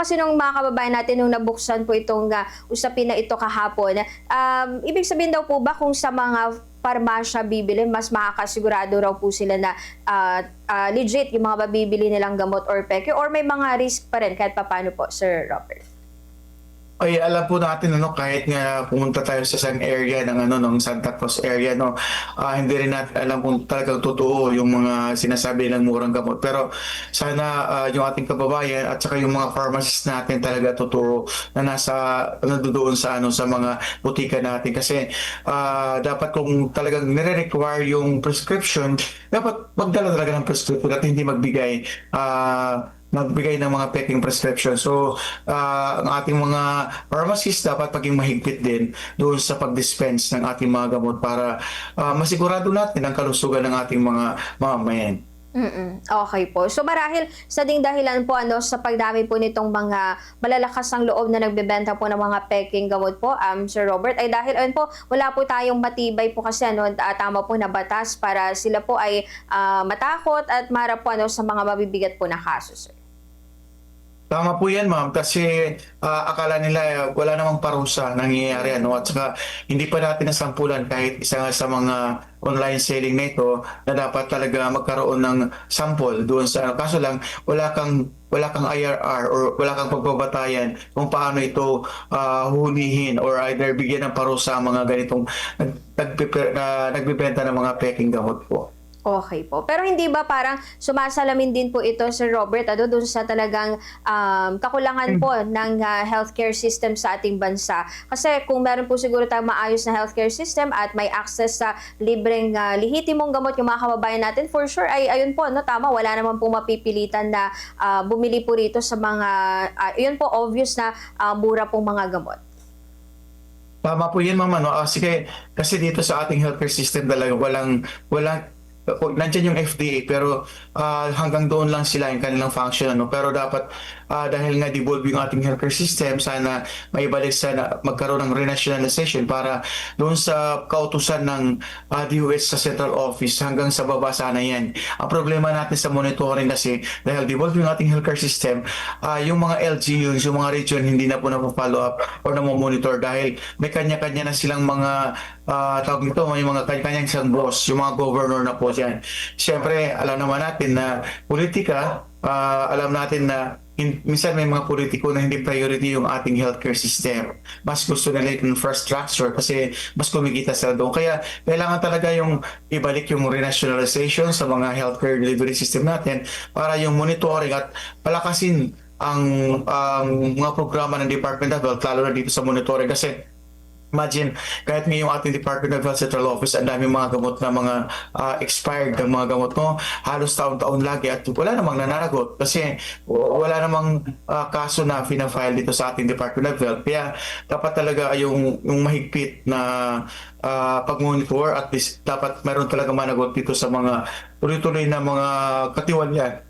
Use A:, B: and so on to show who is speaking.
A: kasi nung mga kababayan natin nung nabuksan po itong usapin na ito kahapon, ibig sabihin daw po ba kung sa mga parmasya bibili, mas makakasigurado raw po sila na legit yung mga mabibili nilang gamot or peke, or may mga risk pa rin kahit papaano po, Sir Robert?
B: Ay, alam po natin ano, kahit nga pumunta tayo sa isang area ng ano ng Santa Cruz area no, hindi rin natin alam kung talagang totoo yung mga sinasabi ng murang gamot. Pero sana yung ating kababayan at saka yung mga pharmacists natin talaga totoo na nandoon sa ano sa mga butika natin kasi dapat kung talagang nire-require yung prescription, dapat magdala talaga ng prescription at hindi magbigay ng mga peking prescription. So, ang ating mga pharmacists dapat maging mahigpit din doon sa pag-dispense ng ating mga gamot para masigurado natin ang kalusugan ng ating mga mamamayan.
A: Okay po. So marahil sa ding dahilan po sa pagdami po nitong mga malalakas ang loob na nagbebenta po ng mga peking gamot po, Sir Robert, ay dahil po wala po tayong matibay po kasi tama po na batas para sila po ay matakot at maharap po sa mga mabibigat po na kaso, sir.
B: Tama po yan, ma'am, kasi akala nila wala namang parusa nangyayari ano at saka hindi pa natin nasampulan kahit isa sa mga online selling na ito na dapat talaga magkaroon ng sample doon sa kaso lang wala kang IRR or wala kang pagbabatayan kung paano ito hulihin or either bigyan ng parusa ang mga ganitong nagbebenta ng mga peking gamot po.
A: Okay po. Pero hindi ba parang sumasalamin din po ito, Sir Robert, doon sa talagang kakulangan po ng healthcare system sa ating bansa? Kasi kung meron po siguro tayong maayos na healthcare system at may access sa libreng lihitimong gamot yung mga kababayan natin, for sure ay ayun po, tama, wala naman po mapipilitan na bumili po rito sa mga, yun po, obvious na mura pong mga gamot.
B: Tama po yan, ma'am. Ano? Sige, kasi dito sa ating healthcare system talaga walang nandiyan yung FDA pero hanggang doon lang sila yung kanilang function ano pero dapat dahil nga devolve yung ating healthcare system sana maibalik sa magkaroon ng renationalization para doon sa kautusan ng DOH sa central office hanggang sa baba sana yan. Ang problema natin sa monitoring kasi dahil devolve yung ating healthcare system yung mga LGUs, yung mga region hindi na po na-follow up or na-monitor dahil may kanya-kanya na silang mga tawag nito, may mga kanya-kanyang isang boss, yung mga governor na po yan. Siyempre, alam naman natin na politika, alam natin na minsan may mga politiko na hindi priority yung ating healthcare system. Mas gusto nila yung infrastructure kasi mas kumikita sila doon. Kaya kailangan talaga yung ibalik yung renationalization sa mga healthcare delivery system natin para yung monitoring at palakasin ang mga programa ng Department of Health, lalo na dito sa monitoring kasi imagine, kahit ngayong ating Department of Health Central Office, ang daming mga gamot na mga expired ng mga gamot mo, halos taon-taon lagi at wala namang nananagot kasi wala namang kaso na fina-file dito sa ating Department of Health. Kaya dapat talaga yung mahigpit na pag-monitor at least dapat meron talaga managot dito sa mga tuloy-tuloy na mga katiwalian